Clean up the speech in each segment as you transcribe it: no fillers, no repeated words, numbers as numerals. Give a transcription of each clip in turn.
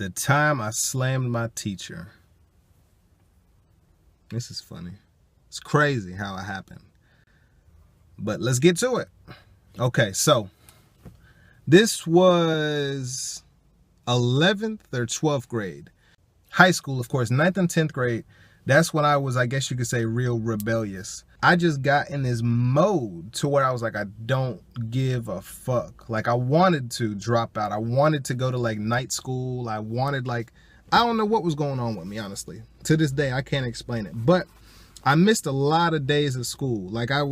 The time I slammed my teacher. This is funny. It's crazy how it happened. But let's get to it. Okay, so this was 11th or 12th grade. High school, of course, 9th and 10th grade. That's when I was, I guess you could say, real rebellious. I just got in this mode to where I was like, I don't give a fuck. Like, I wanted to drop out. I wanted to go to like night school. I wanted like, I don't know what was going on with me, honestly. To this day, I can't explain it. But I missed a lot of days of school. Like I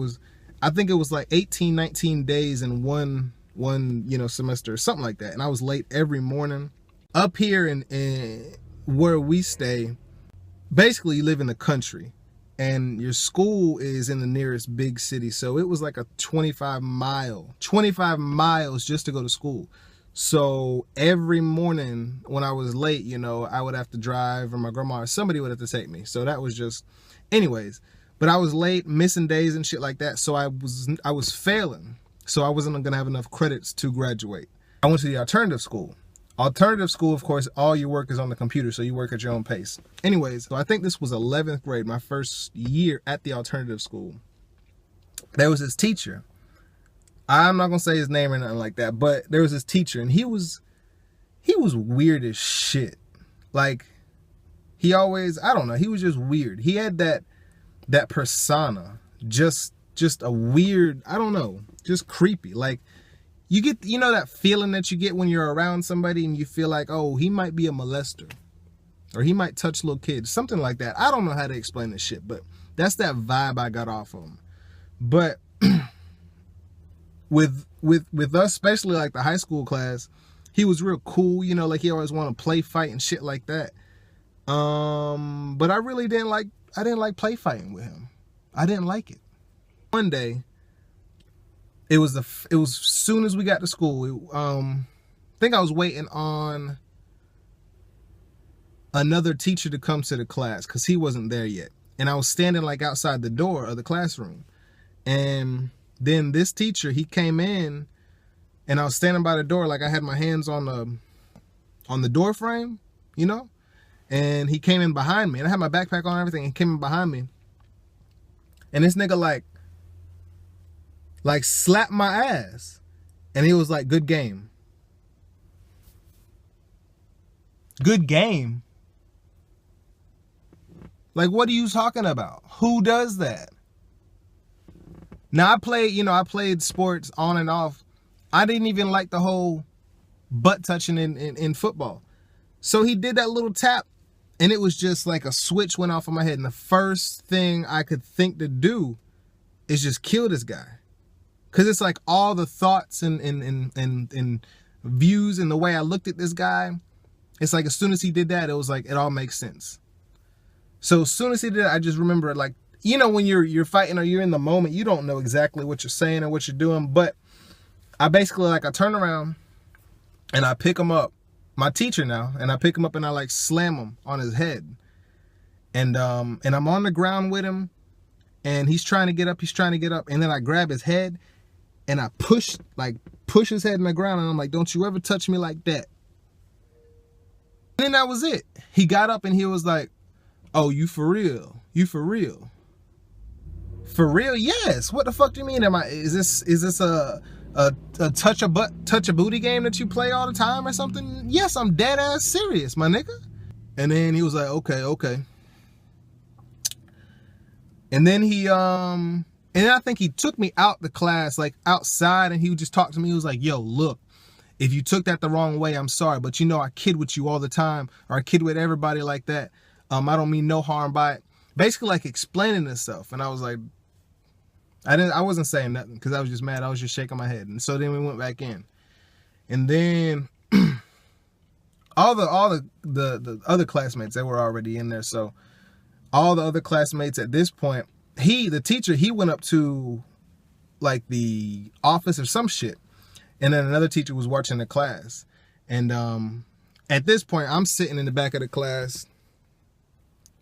think it was like 18, 19 days in one semester or something like that. And I was late every morning. Up here in where we stay, basically you live in the country and your school is in the nearest big city. So it was like a 25 miles just to go to school. So every morning when I was late, I would have to drive, or my grandma or somebody would have to take me. So that was just, anyways, but I was late, missing days and shit like that. So I was failing. So I wasn't gonna have enough credits to graduate. I went to the alternative school. Alternative school, of course, all your work is on the computer, so you work at your own pace. Anyways, so I think this was 11th grade, my first year at the alternative school. There was this teacher. I'm not gonna say his name or nothing like that, but there was this teacher, and he was weird as shit. Like, he always, I don't know, he was just weird. He had that persona, just a weird, I don't know, just creepy. Like, you get, that feeling that you get when you're around somebody and you feel like, oh, he might be a molester, or he might touch little kids, something like that. I don't know how to explain this shit, but that's that vibe I got off of him. But with us, especially like the high school class, he was real cool, like he always wanted to play fight and shit like that. But I really didn't like play fighting with him. I didn't like it. One day, it was as soon as we got to school. I think I was waiting on another teacher to come to the class because he wasn't there yet. And I was standing like outside the door of the classroom. And then this teacher, he came in, and I was standing by the door, like I had my hands on the door frame, and he came in behind me, and I had my backpack on and everything, and he came in behind me. And this nigga like slapped my ass, and he was like, good game. Good game? Like, what are you talking about? Who does that? Now, I played sports on and off. I didn't even like the whole butt touching in football. So he did that little tap, and it was just like a switch went off in my head. And the first thing I could think to do is just kill this guy. Because it's like all the thoughts and views and the way I looked at this guy, it's like as soon as he did that, it was like it all makes sense. So as soon as he did it, I just remember, like, when you're fighting or you're in the moment, you don't know exactly what you're saying or what you're doing. But I basically, I turn around and I pick him up, my teacher now, and I pick him up and I like slam him on his head. And I'm on the ground with him, and he's trying to get up, and then I grab his head and I push his head in the ground, and I'm like, don't you ever touch me like that. And then that was it. He got up and he was like, oh, you for real? You for real? For real? Yes. What the fuck do you mean? Is this a touch a booty game that you play all the time or something? Yes, I'm dead ass serious, my nigga. And then he was like, okay. And then and I think he took me out the class, like outside, and he would just talk to me. He was like, yo, look, if you took that the wrong way, I'm sorry, but I kid with you all the time, or I kid with everybody like that. I don't mean no harm by it. Basically, like, explaining himself. And I was like, I wasn't saying nothing because I was just mad. I was just shaking my head. And so then we went back in. And then all the other classmates, they were already in there. So all the other classmates at this point, the teacher, he went up to like the office or some shit. And then another teacher was watching the class. And at this point, I'm sitting in the back of the class,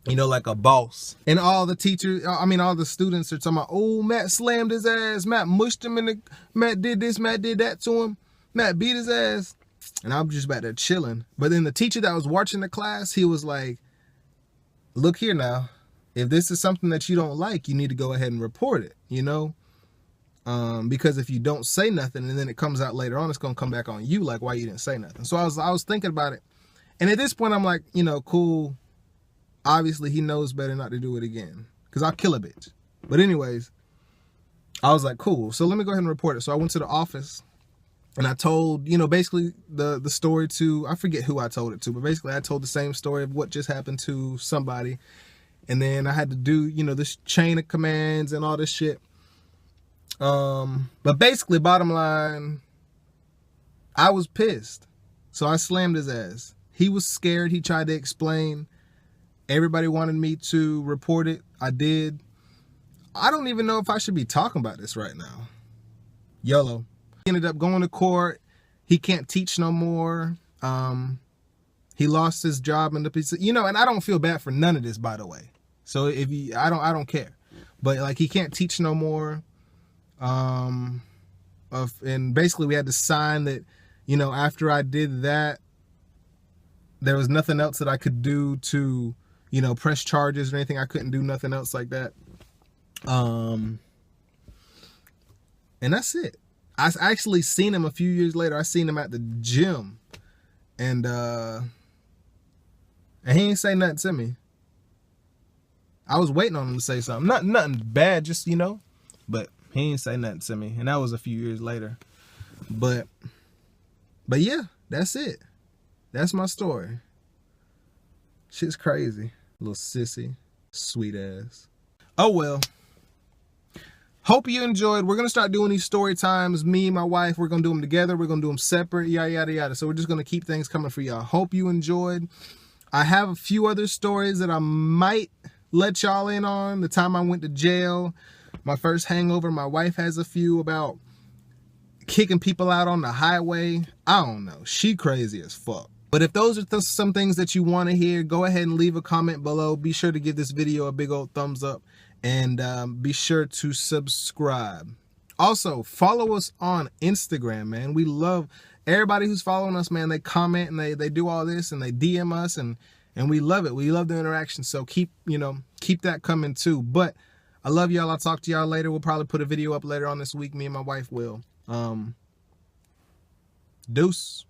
like a boss. And all the students are talking about, oh, Matt slammed his ass. Matt mushed him Matt did this, Matt did that to him. Matt beat his ass. And I'm just back there chilling. But then the teacher that was watching the class, he was like, look here now. If this is something that you don't like, you need to go ahead and report it, you know? Because if you don't say nothing and then it comes out later on, it's going to come back on you, like why you didn't say nothing. So I was thinking about it. And at this point, I'm like, you know, cool. Obviously, he knows better not to do it again because I'll kill a bitch. But anyways, I was like, cool. So let me go ahead and report it. So I went to the office and I told, you know, basically the story to, I forget who I told it to, but basically I told the same story of what just happened to somebody. And then I had to do, you know, this chain of commands and all this shit. But basically, bottom line, I was pissed. So I slammed his ass. He was scared. He tried to explain. Everybody wanted me to report it. I did. I don't even know if I should be talking about this right now. YOLO. He ended up going to court. He can't teach no more. He lost his job in the, you know, and I don't feel bad for none of this, by the way. So if you, I don't care. But like, he can't teach no more. And basically we had to sign that, you know, after I did that, there was nothing else that I could do to, you know, press charges or anything. I couldn't do nothing else like that. And that's it. I actually seen him a few years later. I seen him at the gym, and he ain't say nothing to me. I was waiting on him to say something. Nothing bad, just, you know, but he ain't say nothing to me. And that was a few years later. But yeah, that's it. That's my story. Shit's crazy. Little sissy. Sweet ass. Oh well. Hope you enjoyed. We're going to start doing these story times. Me and my wife, we're going to do them together. We're going to do them separate. Yada, yada, yada. So we're just going to keep things coming for y'all. Hope you enjoyed. I have a few other stories that I might let y'all in on. The time I went to jail. My first hangover. My wife has a few about kicking people out on the highway. I don't know. She crazy as fuck. But if those are some things that you want to hear, go ahead and leave a comment below. Be sure to give this video a big old thumbs up. And be sure to subscribe. Also, follow us on Instagram, man. We love everybody who's following us, man. They comment and they do all this and they DM us and we love it. We love the interaction. So keep that coming too. But I love y'all. I'll talk to y'all later. We'll probably put a video up later on this week. Me and my wife will. Deuce.